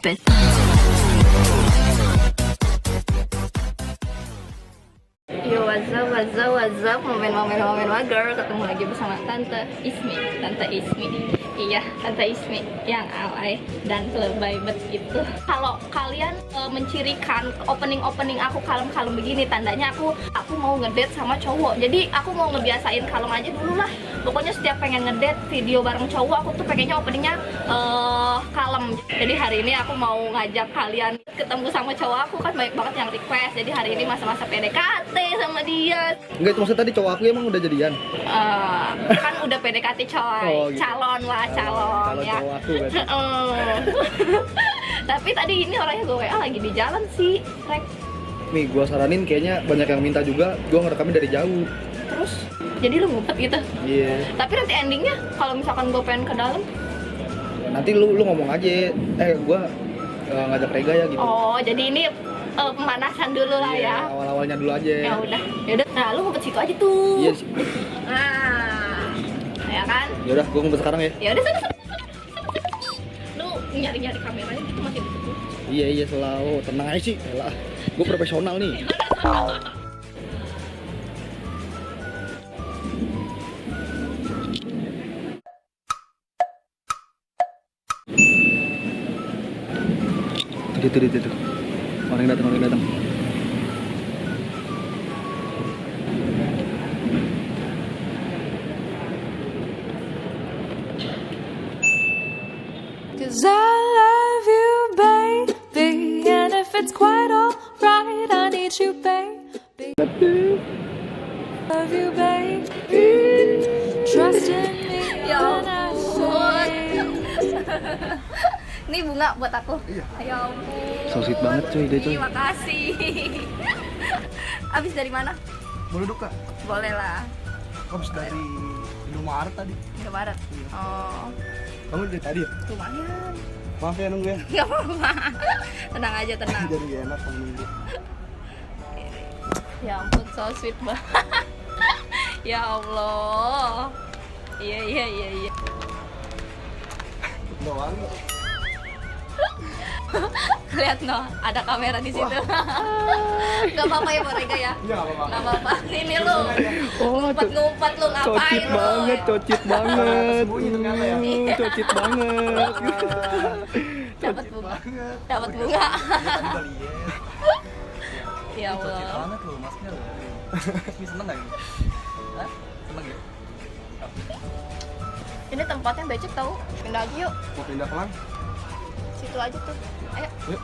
stupid. Yo, what's up, momen mager, ketemu lagi bersama Tante Ismi. Iya, Tante Ismi yang alay dan lebay bet itu. Kalau kalian mencirikan opening aku kalem begini, tandanya aku mau ngedate sama cowok. Jadi aku mau ngebiasain kalem aja dulu lah. Pokoknya setiap pengen ngedate video bareng cowok, aku tuh pengennya openingnya kalem. Jadi hari ini aku mau ngajak kalian ketemu sama cowok aku, kan banyak banget yang request. Jadi hari ini masa-masa PDKT sama dia. Enggak, itu maksud tadi cowok aku emang udah jadian? Kan udah PDKT coy, Oh, gitu. calon ya. Cowok aku berarti. Tapi tadi ini orangnya gue WA lagi di jalan sih, Rek. Nih, gua saranin kayaknya banyak yang minta juga, gua ngerekamnya dari jauh. Terus jadi lu ngumpet gitu. Iya. Tapi nanti endingnya kalau misalkan gue pengen ke dalam, Nanti lu ngomong aja, gua ngajak Rega ya gitu. oh jadi ini pemanasan dulu lah ya. Awal-awalnya dulu aja. Ya udah. Nah lu ngumpet situ aja tuh. Iya sih. Nah, ya kan? Ya udah, gua ngumpet sekarang ya. Ya udah sana. Lu nyari kameranya itu masih ditutup. Iya, selalu tenang aja sih. Elah, gua profesional nih. Itu. Orang yang datang. Cause I love you, baby. And if it's quite alright, I need you, baby. Love you, baby. Trust in me Ya when I ampun. say. Ini bunga buat aku. Iya. Ya ampun. So sweet banget, cuy, dia, cuy. Terima kasih. Abis dari mana? Boleh duka. Boleh lah. Habis dari Indomaret tadi. Indomaret. Oh, Kamu dari tadi ya? lumayan. Maaf ya nunggu ya. Gak apa-apa. Tenang aja, tenang. Jadi gak enak kalau nunggu. Ya ampun, so sweet banget. Ya Allah. Iya. Doang. Lihat no, ada kamera di situ. Gak apa-apa ya, Borega ya. Iya, gak apa-apa. Gak apa-apa. Sini lu. Oh, Ngumpet lu ngapain lu? cocit banget. Iya. Cocit banget. Dapat bunga. Dapat bunga. Ya Allah. banget loh masnya loh. Ini seneng gak ini? Hah? Seneng ya? Ini tempatnya becek tahu. Pindah aja yuk. Mau pindah pelan? Situ aja tuh. Ayo. Yuk.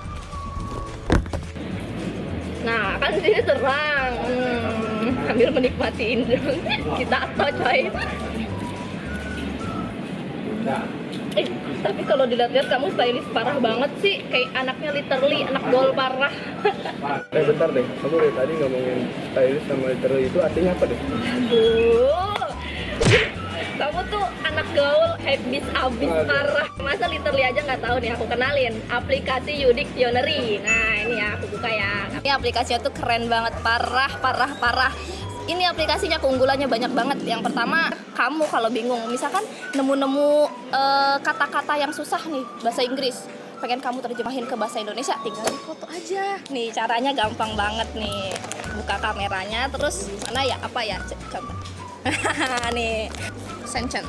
Nah, kan di sini terang. Sambil menikmati indra kita atau coy. Tapi kalau dilihat-lihat kamu stylish parah banget sih. Kayak anaknya literally anak gaul parah. Bentar deh, kamu dari tadi ngomongin stylish sama literally itu artinya apa deh? Aduh. Kamu tuh anak gaul habis abis parah. Masa literally aja nggak tahu nih, aku kenalin aplikasi You Dictionary. Nah ini ya, aku buka ya. Ini aplikasinya tuh keren banget, parah. Ini aplikasinya keunggulannya banyak banget. Yang pertama, kamu kalau bingung, misalkan nemu kata-kata yang susah nih bahasa Inggris, pengen kamu terjemahin ke bahasa Indonesia, tinggal di foto aja. Nih caranya gampang banget nih. Buka kameranya, terus mana ya, apa ya, coba. Nih, sentence.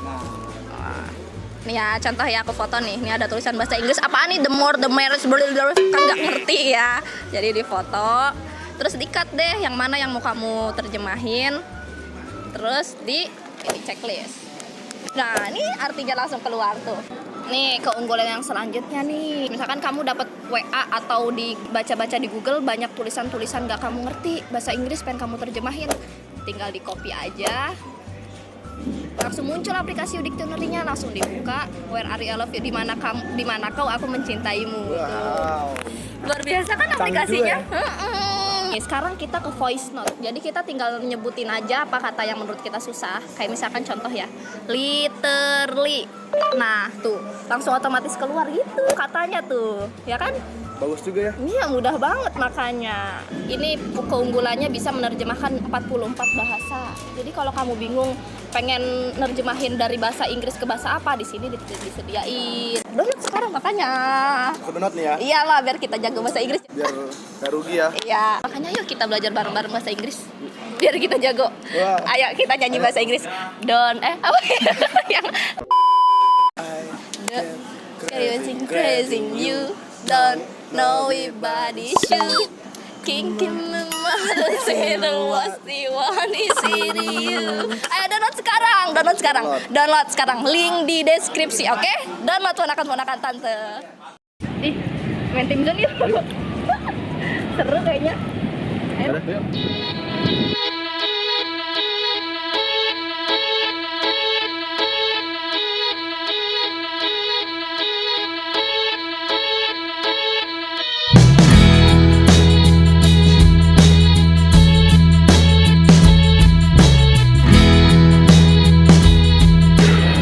Nih ya, contoh ya, aku foto nih. Ini ada tulisan bahasa Inggris. Apaan nih? The more, the merits, kan nggak ngerti ya. Jadi di foto, terus di-cut deh yang mana yang mau kamu terjemahin. Terus ini checklist. Nah, ini artinya langsung keluar tuh. Nih, keunggulan yang selanjutnya nih. Misalkan kamu dapat WA atau dibaca-baca di Google banyak tulisan-tulisan gak kamu ngerti bahasa Inggris, pengen kamu terjemahin. Tinggal di copy aja. Langsung muncul aplikasi Dictionary-nya, langsung dibuka. Where are you, I love you, di mana kau, aku mencintaimu. Wow. Luar biasa kan aplikasinya? Canggih Sekarang kita ke voice note. Jadi kita tinggal nyebutin aja apa kata yang menurut kita susah. Kayak misalkan contoh ya, literally. Nah tuh langsung otomatis keluar gitu katanya tuh, ya kan? Bagus juga ya. Iya, mudah banget makanya. Ini keunggulannya bisa menerjemahkan 44 bahasa. Jadi kalau kamu bingung pengen nerjemahin dari bahasa Inggris ke bahasa apa, di sini disediain. Download sekarang makanya. Aku download nih ya. Iyalah, biar kita jago bahasa Inggris. Biar gak rugi ya. Iya, makanya yuk kita belajar bareng-bareng bahasa Inggris. Biar kita jago. Wah. Ayo kita nyanyi bahasa Inggris. Apa yang crazy you don't know it body shoe. King mama say the was the one is in you. Ayo download sekarang. Link di deskripsi, oke? Download ponakan tante. Ih, main tim zone yuk. Seru kayaknya. Ayo.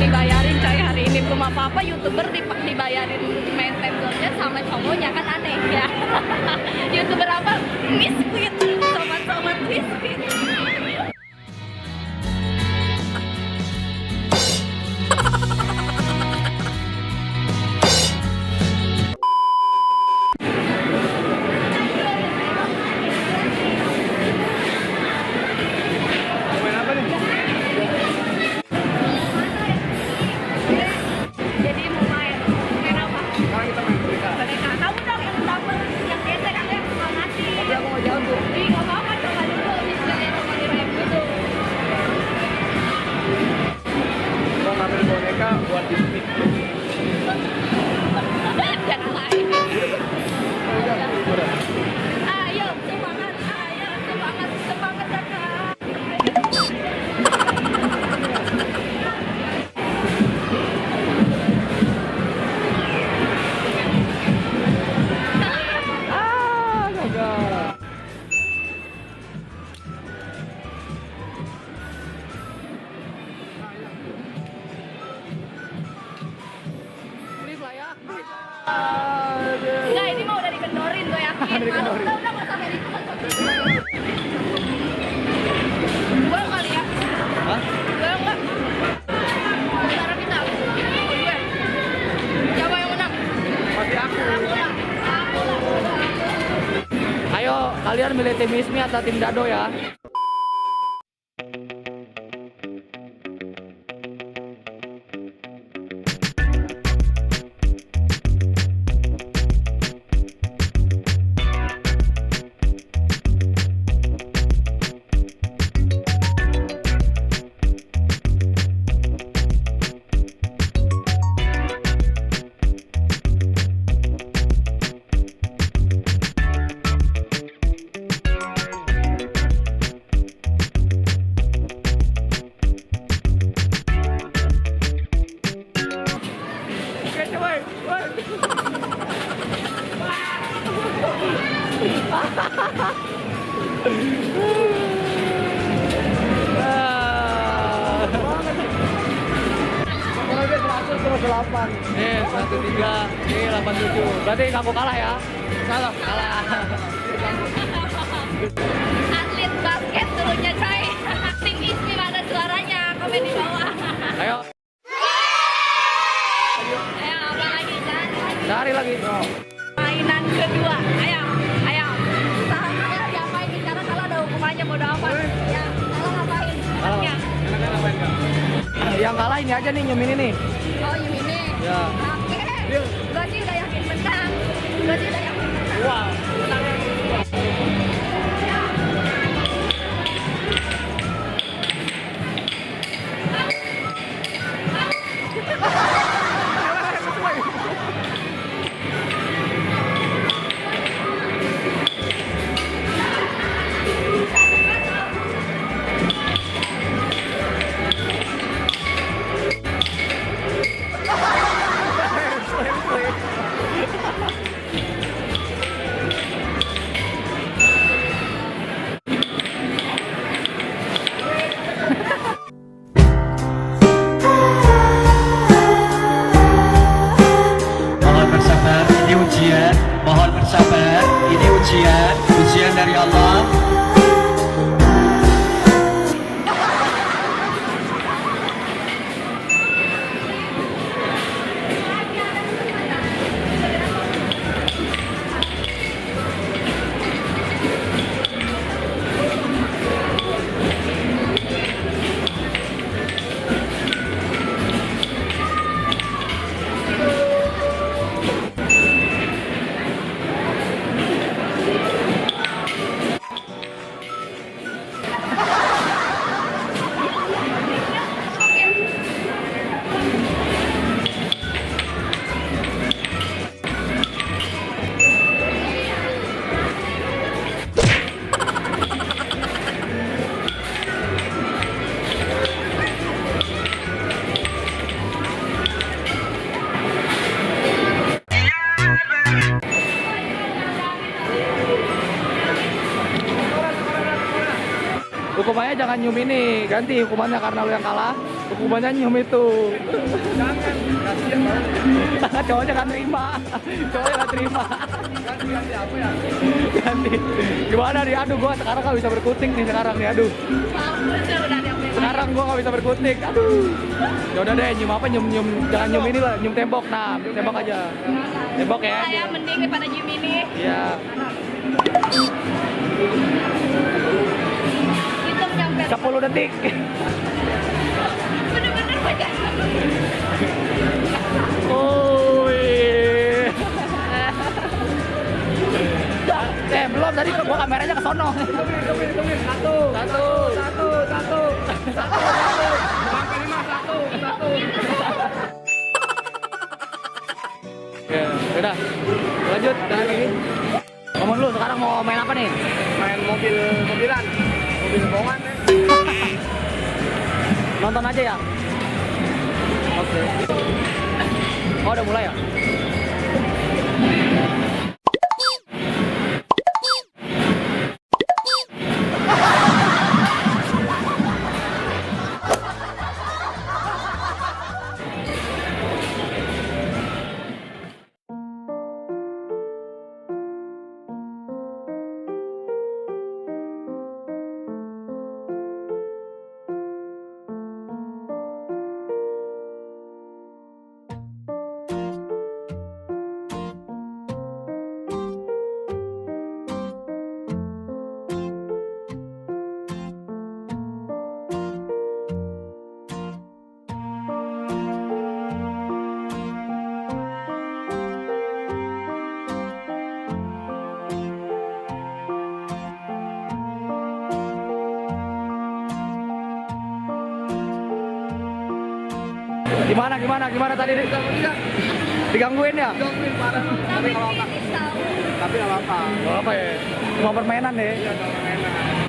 Dibayarin coy hari ini, belum apa-apa YouTuber dibayarin main time zone-nya sama cowoknya, kan aneh ya. YouTuber apa? Misfit, sobat-sobat misfit. Main apa nih? Jadi mau main apa? Sekarang kita main boneka. Boneka. Kamu dong yang double, yang gesek aku yang suka ngasih. Tapi aku mau jago. Ih, nggak apa-apa, coba dulu. Misalnya coba diraih dulu. Mau ngambil boneka buat di speak. Jangan lain. Ayo, semangat, kakak. Enggak, ini mah udah dikendorin, gue yakin. Udah, nggak sampai itu. Gue kali ya? Hah? Gue enggak. Sekarang kita. Gue. Siapa yang menang? Pasti aku. Ayo, kalian milih tim Ismi atau tim Dado ya? Nih, 1-3, ini 8-7. Berarti kamu kalah ya? Kalah. Atlet basket dulunya, coy. Tim Ismi mana suaranya? Komen di bawah. Ayo, Ayo, apa lagi, Chan? cari lagi. Mainan kedua. Ayo. Usaha saya diapain nih? Karena kalau ada hukumannya bodo amat. Ya, salah ngapain? Enaknya. Enaknya ngapain kak? Yang kalah ini aja nih, nyem ini. Oh, yang ini. Ya. Oke. Gue sih udah yakin menang. Wow. ujian dari Allah. Hukumannya jangan nyium ini, ganti hukumannya karena lu yang kalah. Hukumannya nyium itu. Jangan, kasihan banget. Cowoknya kan terima. Cowoknya kan terima. Ganti apa ya? Ganti. Gimana nih? Aduh, gua sekarang gak bisa berkutik nih sekarang nih. Aduh. Sekarang gua gak bisa berkutik. Aduh. Ya udah deh, nyium apa? Nyium jangan nyium ini lah, nyium tembok. Nah, tembok aja. Tembok ya. Saya mending daripada nyium ini. Iya. Hitung nyampe 10 detik. bener-bener aja. Belum tadi gua kameranya ke sono. Satu. Sampai 5, 1. Ya, udah. Lanjut dari ini. Ngomong dulu sekarang mau main apa nih? Main mobilan. Mobil bohongan ya. Nonton aja ya. Oke. Oh, udah mulai ya? Gimana tadi? Digangguin ya? Digangguin parah. Tapi nggak apa-apa. Tapi nggak apa-apa. Gak apa ya? Cuma permainan deh. Iya, kalau enak.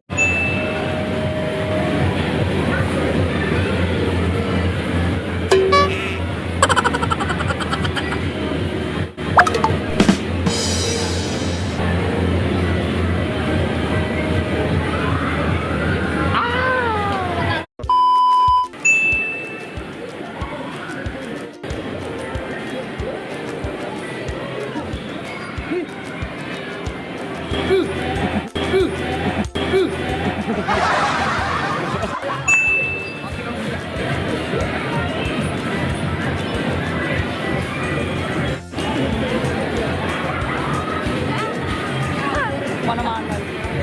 Mana-mana.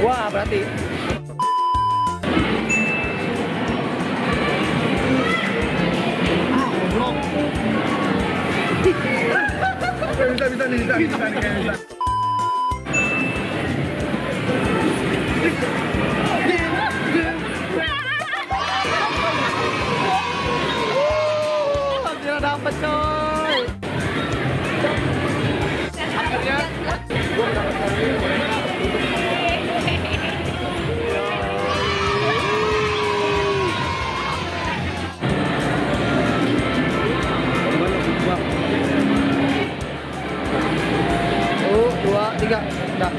Wah, berarti. Goblok. Bisa nih. Hampir dapet coy. Satu, dua, tiga, udah.